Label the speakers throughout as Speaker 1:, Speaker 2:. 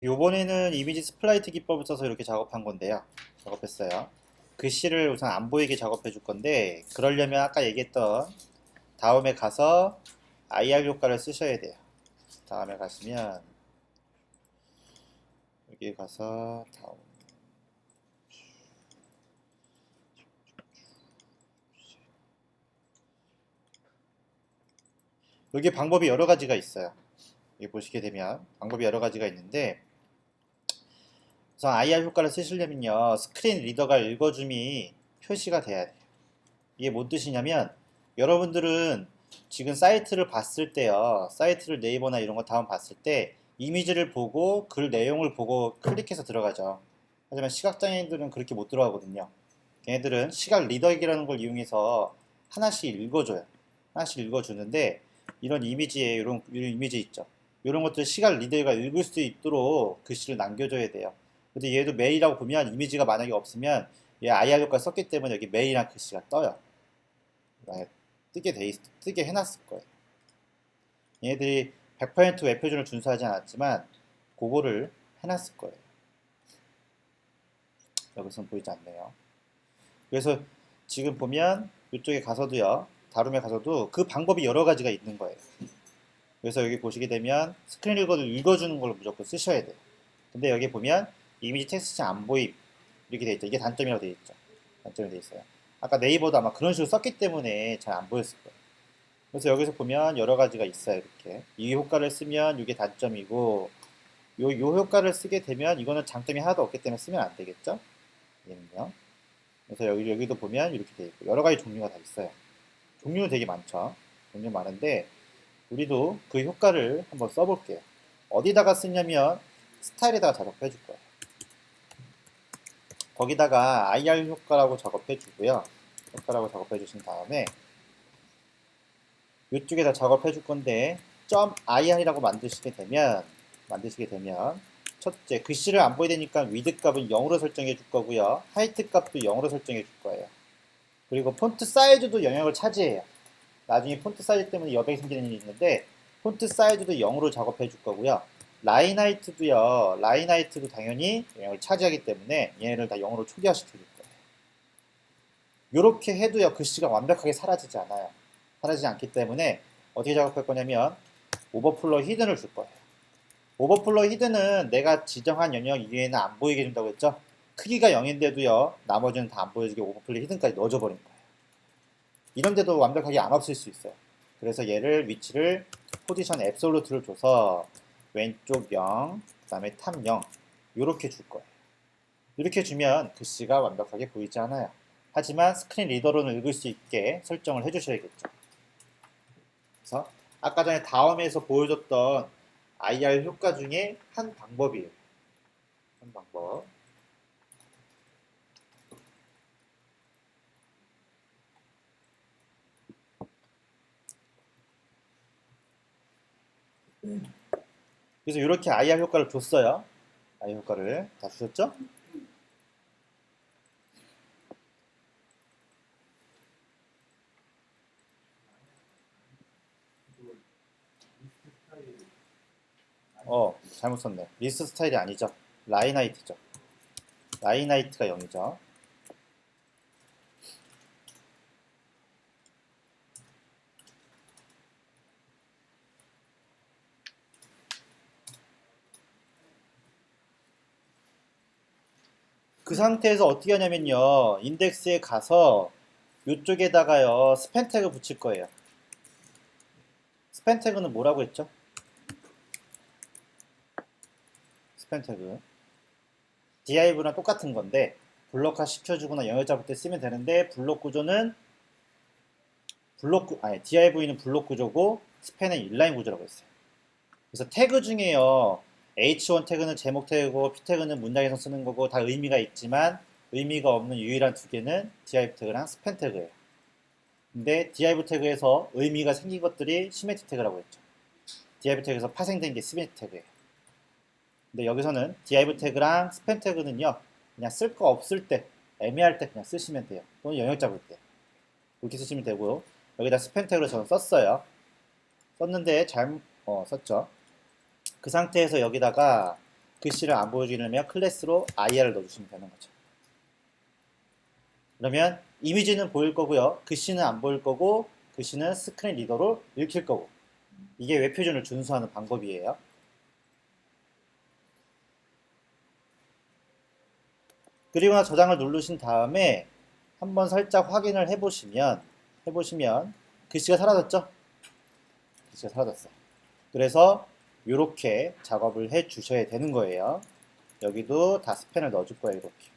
Speaker 1: 요번에는 이미지 스플라이트 기법을 써서 이렇게 작업한 건데요. 작업했어요. 글씨를 우선 안 보이게 작업해 줄 건데, 그러려면 아까 얘기했던 다음에 가서 IR 효과를 쓰셔야 돼요. 다음에 가시면, 여기 가서 다음. 여기 방법이 여러 가지가 있어요. 여기 보시게 되면 방법이 여러 가지가 있는데, 우선 IR 효과를 쓰시려면요, 스크린 리더가 읽어줌이 표시가 돼야 돼요. 이게 뭔 뜻이냐면, 여러분들은 지금 사이트를 봤을 때요, 사이트를 네이버나 이런 거 다운 봤을 때 이미지를 보고 글 내용을 보고 클릭해서 들어가죠. 하지만 시각장애인들은 그렇게 못 들어가거든요. 걔네들은 시각 리더기라는 걸 이용해서 하나씩 읽어줘요. 하나씩 읽어주는데, 이런 이미지에 이런 이미지 있죠. 이런 것들 시각 리더가 읽을 수 있도록 글씨를 남겨줘야 돼요. 근데 얘도 메일이라고 보면 이미지가 만약에 없으면 얘 IR 효과 썼기 때문에 여기 메일이라는 글씨가 떠요. 뜨게 해놨을 거예요. 얘네들이 100% 웹표준을 준수하지 않았지만 그거를 해놨을 거예요. 여기서는 보이지 않네요. 그래서 지금 보면 이쪽에 가서도요, 다룸에 가서도 그 방법이 여러 가지가 있는 거예요. 그래서 여기 보시게 되면 스크린 리더를 읽어주는 걸 무조건 쓰셔야 돼요. 근데 여기 보면 이미지 텍스트 안 보임 이렇게 돼 있죠. 이게 단점이라고 돼 있죠. 단점이 돼 있어요. 아까 네이버도 아마 그런 식으로 썼기 때문에 잘 안 보였을 거예요. 그래서 여기서 보면 여러 가지가 있어요. 이렇게 이 효과를 쓰면 이게 단점이고, 요 효과를 쓰게 되면 이거는 장점이 하나도 없기 때문에 쓰면 안 되겠죠? 얘는요. 그래서 여기도 보면 이렇게 돼 있고 여러 가지 종류가 다 있어요. 종류는 되게 많죠. 종류 많은데 우리도 그 효과를 한번 써볼게요. 어디다가 쓰냐면 스타일에다가 작업해 줄 거예요. 거기다가 IR 효과라고 작업해 주고요. 효과라고 작업해 주신 다음에 이쪽에다 작업해 줄 건데 .ir이라고 만드시게 되면 첫째, 글씨를 안 보게 되니까 위드 값은 0으로 설정해 줄 거고요. 하이트 값도 0으로 설정해 줄 거예요. 그리고 폰트 사이즈도 영역을 차지해요. 나중에 폰트 사이즈 때문에 여백이 생기는 일이 있는데 폰트 사이즈도 0으로 작업해 줄 거고요. 라인 하이트도요. 라인 하이트도 당연히 영역을 차지하기 때문에 얘네를 다 0으로 초기화시켜 줄 거예요. 이렇게 해도요. 글씨가 완벽하게 사라지지 않아요. 사라지지 않기 때문에 어떻게 작업할 거냐면 오버플로 히든을 줄 거예요. 오버플로 히든은 내가 지정한 영역 이외에는 안 보이게 해준다고 했죠? 크기가 0인데도요, 나머지는 다 안 보여지게 오버플로 히든까지 넣어줘 버린 거예요. 이런데도 완벽하게 안 없앨 수 있어요. 그래서 얘를 위치를 포지션 앱솔루트를 줘서 왼쪽 0, 그 다음에 탑 0, 이렇게 줄 거예요. 이렇게 주면 글씨가 완벽하게 보이지 않아요. 하지만 스크린 리더로는 읽을 수 있게 설정을 해주셔야겠죠. 그래서 아까 전에 다음에서 보여줬던 IR 효과 중에 한 방법이에요. 한 방법. 그래서 이렇게 IR 효과를 줬어요. IR 효과를 다 주셨죠? 잘못 썼네. 리스트 스타일이 아니죠. 라인하이트죠. 라인하이트가 0이죠. 그 상태에서 어떻게 하냐면요. 인덱스에 가서 이쪽에다가요. 스팬 태그 붙일 거예요. 스팬 태그는 뭐라고 했죠? 스팬 태그. div랑 똑같은 건데 블록화 시켜주거나 영역 잡을 때 쓰면 되는데 블록 구조는 div는 블록 구조고 스팬은 인라인 구조라고 했어요. 그래서 태그 중에요. h1 태그는 제목 태그고 p 태그는 문장에서 쓰는 거고 다 의미가 있지만 의미가 없는 유일한 두 개는 div 태그랑 스팬 태그예요. 근데 div 태그에서 의미가 생긴 것들이 시메틱 태그라고 했죠. div 태그에서 파생된 게 시메틱 태그예요. 근데 여기서는 div 태그랑 스팬 태그는요. 그냥 쓸 거 없을 때, 애매할 때 그냥 쓰시면 돼요. 또는 영역 잡을 때. 그렇게 쓰시면 되고요. 여기다 스팬 태그를 저는 썼어요. 썼는데 썼죠. 그 상태에서 여기다가 글씨를 안 보여주려면 클래스로 IR을 넣어주시면 되는 거죠. 그러면 이미지는 보일 거고요. 글씨는 안 보일 거고 글씨는 스크린 리더로 읽힐 거고 이게 웹 표준을 준수하는 방법이에요. 그리고 나 저장을 누르신 다음에 한번 살짝 확인을 해보시면 글씨가 사라졌죠? 글씨가 사라졌어요. 그래서 이렇게 작업을 해 주셔야 되는 거예요. 여기도 다 스펜을 넣어줄 거예요. 이렇게.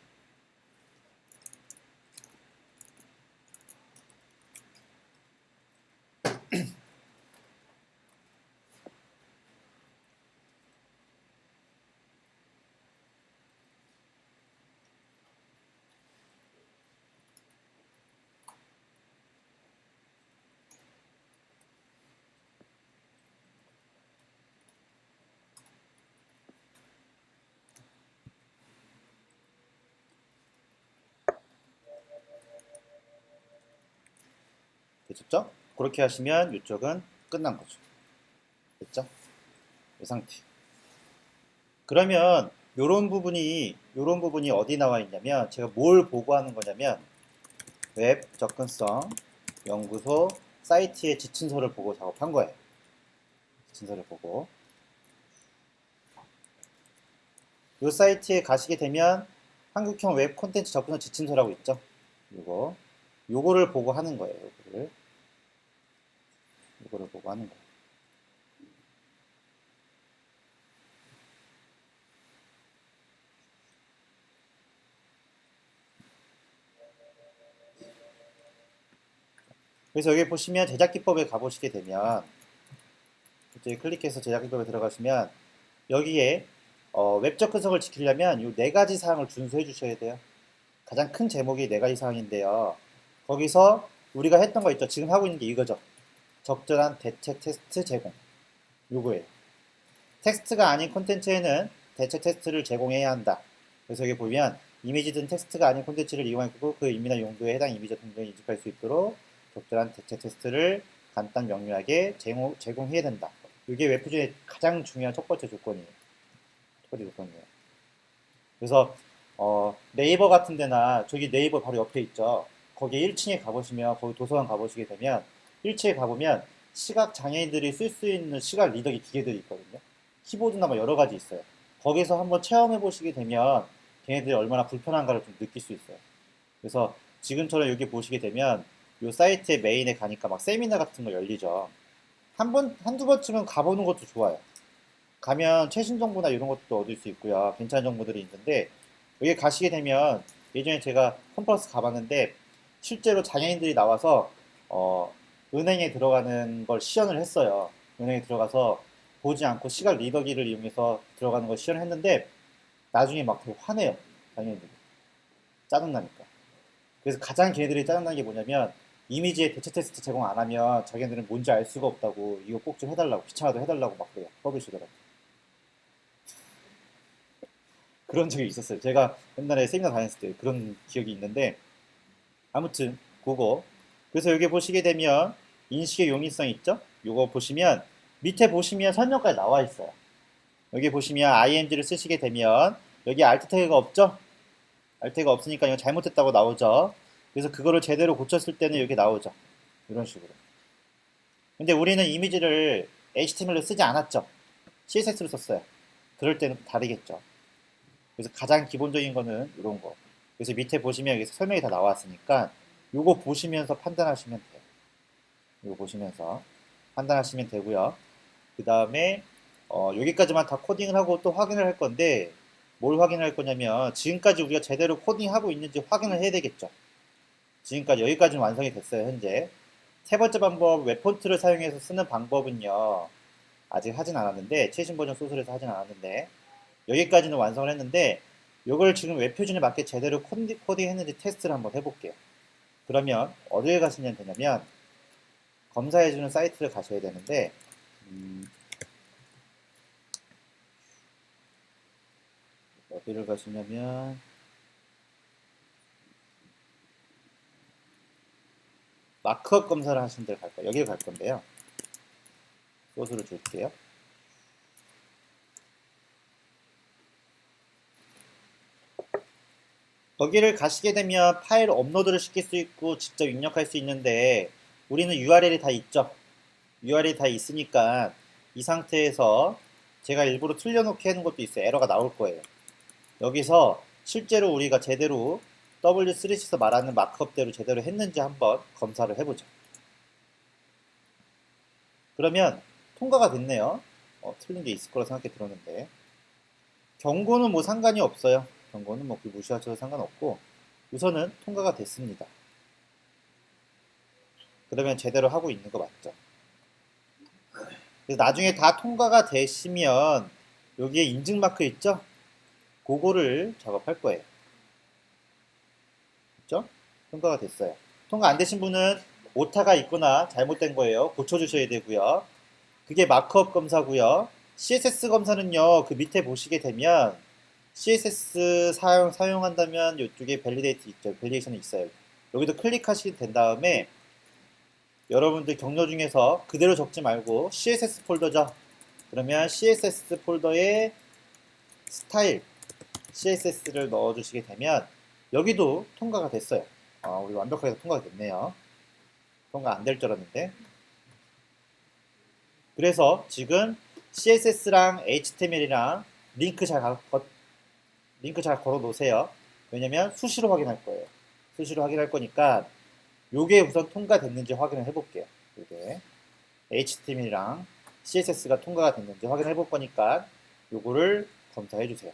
Speaker 1: 됐죠? 그렇게 하시면 이쪽은 끝난 거죠. 됐죠? 이 상태. 그러면 요런 부분이 어디 나와 있냐면 제가 뭘 보고하는 거냐면 웹 접근성 연구소 사이트의 지침서를 보고 작업한 거예요. 지침서를 보고 이 사이트에 가시게 되면 한국형 웹 콘텐츠 접근성 지침서라고 있죠. 요거를 보고 하는 거예요. 요거를 보고 하는 거예요. 그래서 여기 보시면 제작 기법에 가보시게 되면 이제 클릭해서 제작 기법에 들어가시면 여기에 웹 접근성을 지키려면 이 네 가지 사항을 준수해 주셔야 돼요. 가장 큰 제목이 네 가지 사항인데요. 거기서 우리가 했던 거 있죠. 지금 하고 있는 게 이거죠. 적절한 대체 테스트 제공. 요거예요. 텍스트가 아닌 콘텐츠에는 대체 테스트를 제공해야 한다. 그래서 여기 보면 이미지든 텍스트가 아닌 콘텐츠를 이용하고 그 의미나 용도에 해당 이미지 등을 인식할 수 있도록 적절한 대체 테스트를 간단 명료하게 제공해야 된다. 이게 웹 표준의 가장 중요한 첫 번째 조건이에요. 그래서 네이버 같은 데나 저기 네이버 바로 옆에 있죠. 거기 1층에 가보시면 거기 도서관 가보시게 되면 1층에 가보면 시각 장애인들이 쓸 수 있는 시각 리더기 기계들이 있거든요. 키보드나 뭐 여러 가지 있어요. 거기서 한번 체험해 보시게 되면 걔네들이 얼마나 불편한가를 좀 느낄 수 있어요. 그래서 지금처럼 여기 보시게 되면 이 사이트의 메인에 가니까 막 세미나 같은 거 열리죠. 한두 번쯤은 가보는 것도 좋아요. 가면 최신 정보나 이런 것도 얻을 수 있고요. 괜찮은 정보들이 있는데 여기 가시게 되면 예전에 제가 컴플러스 가봤는데 실제로 장애인들이 나와서 은행에 들어가는 걸 시연을 했어요. 은행에 들어가서 보지 않고 시각 리더기를 이용해서 들어가는 걸 시연을 했는데 나중에 막 되게 화내요. 장애인들이. 짜증나니까. 그래서 가장 걔네들이 짜증나는 게 뭐냐면 이미지의 대체 테스트 제공 안 하면 자기네들은 뭔지 알 수가 없다고 이거 꼭 좀 해달라고 귀찮아도 해달라고 막 그래요. 퍼블리셔더라고. 그런 적이 있었어요. 제가 옛날에 세미나 다녔을 때 그런 기억이 있는데 아무튼 그거 그래서 여기 보시게 되면 인식의 용이성 있죠? 요거 보시면 밑에 보시면 설명까지 나와 있어요. 여기 보시면 img를 쓰시게 되면 여기 alt 태그가 없죠? alt 태그가 없으니까 이거 잘못했다고 나오죠. 그래서 그거를 제대로 고쳤을 때는 여기 나오죠. 이런 식으로. 근데 우리는 이미지를 HTML로 쓰지 않았죠. CSS로 썼어요. 그럴 때는 다르겠죠. 그래서 가장 기본적인 거는 이런 거. 그래서 밑에 보시면 여기서 설명이 다 나왔으니까 요거 보시면서 판단하시면 돼요. 이거 보시면서 판단하시면 되고요. 그 다음에 여기까지만 다 코딩을 하고 또 확인을 할 건데 뭘 확인할 거냐면 지금까지 우리가 제대로 코딩하고 있는지 확인을 해야 되겠죠. 지금까지 여기까지는 완성이 됐어요. 현재 세 번째 방법 웹폰트를 사용해서 쓰는 방법은요. 아직 하진 않았는데 최신 버전 소설에서 하진 않았는데 여기까지는 완성을 했는데 이걸 지금 웹 표준에 맞게 제대로 코딩 했는지 테스트를 한번 해볼게요. 그러면 어디에 가시면 되냐면 검사해주는 사이트를 가셔야 되는데 어디를 가시냐면 마크업 검사를 하시는 데를 갈 거예요. 여기를 갈 건데요. 소스를 줄게요. 거기를 가시게 되면 파일 업로드를 시킬 수 있고 직접 입력할 수 있는데 우리는 URL이 다 있죠. URL이 다 있으니까 이 상태에서 제가 일부러 틀려놓게 하는 것도 있어요. 에러가 나올 거예요. 여기서 실제로 우리가 제대로 W3C에서 말하는 마크업대로 제대로 했는지 한번 검사를 해보죠. 그러면 통과가 됐네요. 틀린 게 있을 거라 생각이 들었는데 경고는 뭐 상관이 없어요. 경고는 뭐 무시하셔도 상관없고 우선은 통과가 됐습니다. 그러면 제대로 하고 있는 거 맞죠? 그래서 나중에 다 통과가 되시면 여기에 인증 마크 있죠? 그거를 작업할 거예요. 그죠? 통과가 됐어요. 통과 안 되신 분은 오타가 있거나 잘못된 거예요. 고쳐주셔야 되고요. 그게 마크업 검사고요. CSS 검사는요. 그 밑에 보시게 되면 CSS 사용한다면 이쪽에 밸리데이트 있죠. 밸리데이션이 있어요. 여기도 클릭하시게 된 다음에 여러분들 경로 중에서 그대로 적지 말고 CSS 폴더죠. 그러면 CSS 폴더에 스타일 CSS를 넣어주시게 되면 여기도 통과가 됐어요. 우리 완벽하게 통과가 됐네요. 통과 안 될 줄 알았는데. 그래서 지금 CSS랑 HTML이랑 링크 잘 걸어 놓으세요. 왜냐면 수시로 확인할 거예요. 수시로 확인할 거니까 요게 우선 통과됐는지 확인을 해볼게요. 요게 HTML이랑 CSS가 통과가 됐는지 확인해 볼 거니까 요거를 검사해 주세요.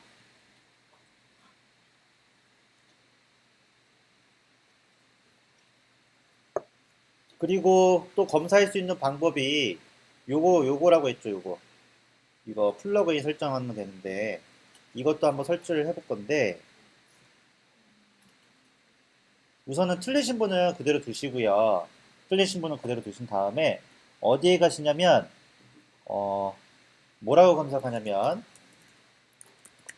Speaker 1: 그리고 또 검사할 수 있는 방법이 요거라고 했죠. 이거 플러그인 설정하면 되는데 이것도 한번 설치를 해볼 건데 우선은 틀리신 분은 그대로 두시고요. 틀리신 분은 그대로 두신 다음에 어디에 가시냐면 뭐라고 검색하냐면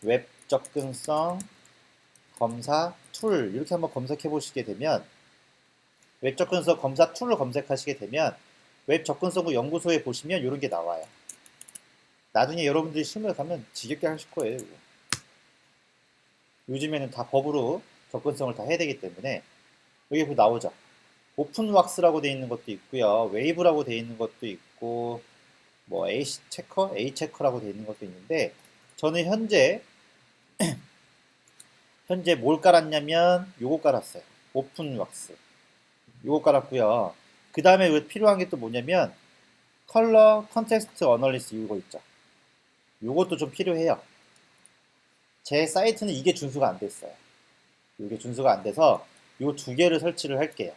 Speaker 1: 웹 접근성 검사 툴 이렇게 한번 검색해 보시게 되면 웹 접근성 검사 툴을 검색하시게 되면 웹 접근성구 연구소에 보시면 이런 게 나와요. 나중에 여러분들이 실무에 가면 지겹게 하실 거예요. 이거. 요즘에는 다 법으로 접근성을 다 해야 되기 때문에 여기 나오죠. 오픈왁스라고 되어 있는 것도 있고요. 웨이브라고 되어 있는 것도 있고 뭐 A 체커라고 되어 있는 것도 있는데 저는 현재 뭘 깔았냐면 요거 깔았어요. 오픈왁스. 요거 깔았고요. 그 다음에 필요한 게 또 뭐냐면 컬러 컨텍스트 어널리스 이거 있죠. 요것도 좀 필요해요. 제 사이트는 이게 준수가 안 됐어요. 이게 준수가 안 돼서 요 두 개를 설치를 할게요.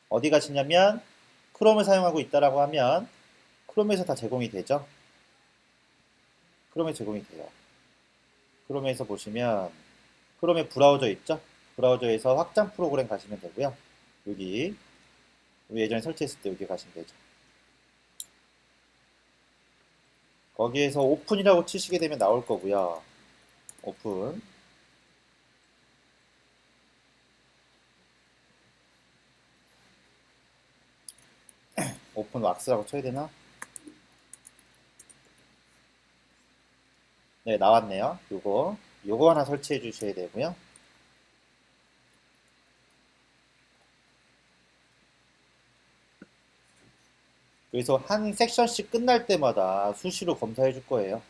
Speaker 1: 어디 가시냐면 크롬을 사용하고 있다라고 하면 크롬에서 다 제공이 되죠. 크롬에 제공이 돼요. 크롬에서 보시면 크롬에 브라우저 있죠. 브라우저에서 확장 프로그램 가시면 되고요. 여기 예전에 설치했을 때 여기 가시면 되죠. 거기에서 오픈이라고 치시게 되면 나올 거고요. 오픈. 오픈 왁스라고 쳐야 되나? 네, 나왔네요. 요거 하나 설치해 주셔야 되고요. 그래서 한 섹션씩 끝날 때마다 수시로 검사해 줄 거예요.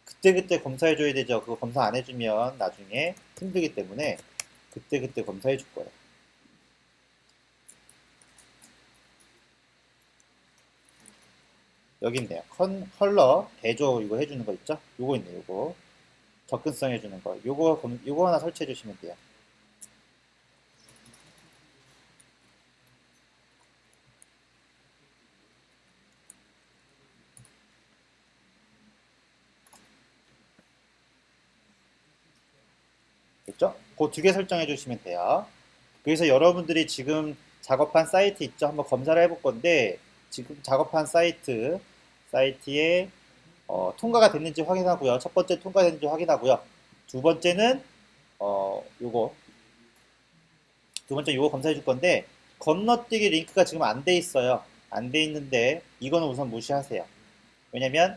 Speaker 1: 그때그때 검사해 줘야 되죠. 그거 검사 안 해주면 나중에 힘들기 때문에 그때그때 검사해 줄 거예요. 여기 있네요. 컬러 대조 이거 해주는 거 있죠? 요거 있네요. 요거 접근성 해주는 거. 요거 하나 설치해 주시면 돼요. 됐죠? 그 두 개 설정해 주시면 돼요. 그래서 여러분들이 지금 작업한 사이트 있죠? 한번 검사를 해볼 건데 지금 작업한 사이트에 통과가 됐는지 확인하고요. 첫 번째 통과됐는지 확인하고요. 두 번째는 요거 두 번째 요거 검사해 줄 건데 건너뛰기 링크가 지금 안 돼 있어요. 안 돼 있는데 이거는 우선 무시하세요. 왜냐면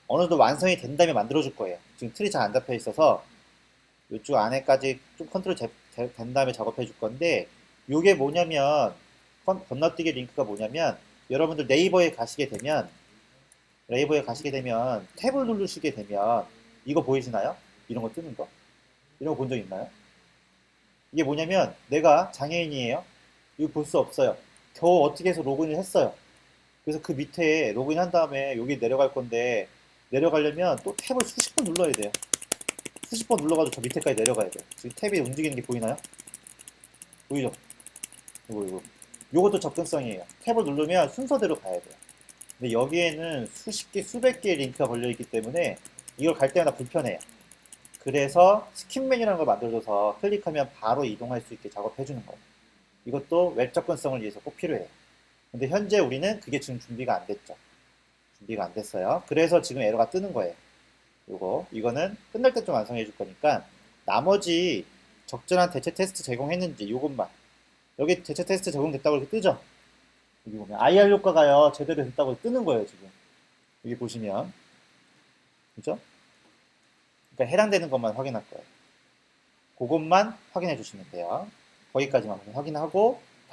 Speaker 1: 어느 정도 완성이 된 다음에 만들어 줄 거예요. 지금 틀이 잘 안 잡혀 있어서 이쪽 안에까지 좀 컨트롤 된 다음에 작업해 줄 건데 이게 뭐냐면 건너뛰기 링크가 뭐냐면 여러분들 네이버에 가시게 되면 탭을 누르시게 되면 이거 보이시나요? 이런 거 뜨는 거? 이런 거 본 적 있나요? 이게 뭐냐면 내가 장애인이에요. 이거 볼 수 없어요. 겨우 어떻게 해서 로그인을 했어요. 그래서 그 밑에 로그인한 다음에 여기 내려갈 건데 내려가려면 또 탭을 수십 번 눌러야 돼요. 수십 번 눌러가지고 저 밑에까지 내려가야 돼요. 지금 탭이 움직이는 게 보이나요? 보이죠? 이거. 요것도 접근성이에요. 탭을 누르면 순서대로 가야 돼요. 근데 여기에는 수십 개, 수백 개의 링크가 걸려있기 때문에 이걸 갈 때마다 불편해요. 그래서 스킵 메뉴라는 걸 만들어줘서 클릭하면 바로 이동할 수 있게 작업해주는 거예요. 이것도 웹 접근성을 위해서 꼭 필요해요. 근데 현재 우리는 그게 지금 준비가 안 됐죠. 준비가 안 됐어요. 그래서 지금 에러가 뜨는 거예요. 이거는 끝날 때쯤 완성해 줄 거니까 나머지 적절한 대체 테스트 제공했는지 요것만 여기 대체 테스트 적용됐다고 이렇게 뜨죠? 여기 보면 IR 효과가요 제대로 됐다고 뜨는 거예요 지금 여기 보시면 그죠? 그러니까 해당되는 것만 확인할 거예요. 그것만 확인해 주시면 돼요. 거기까지만 확인하고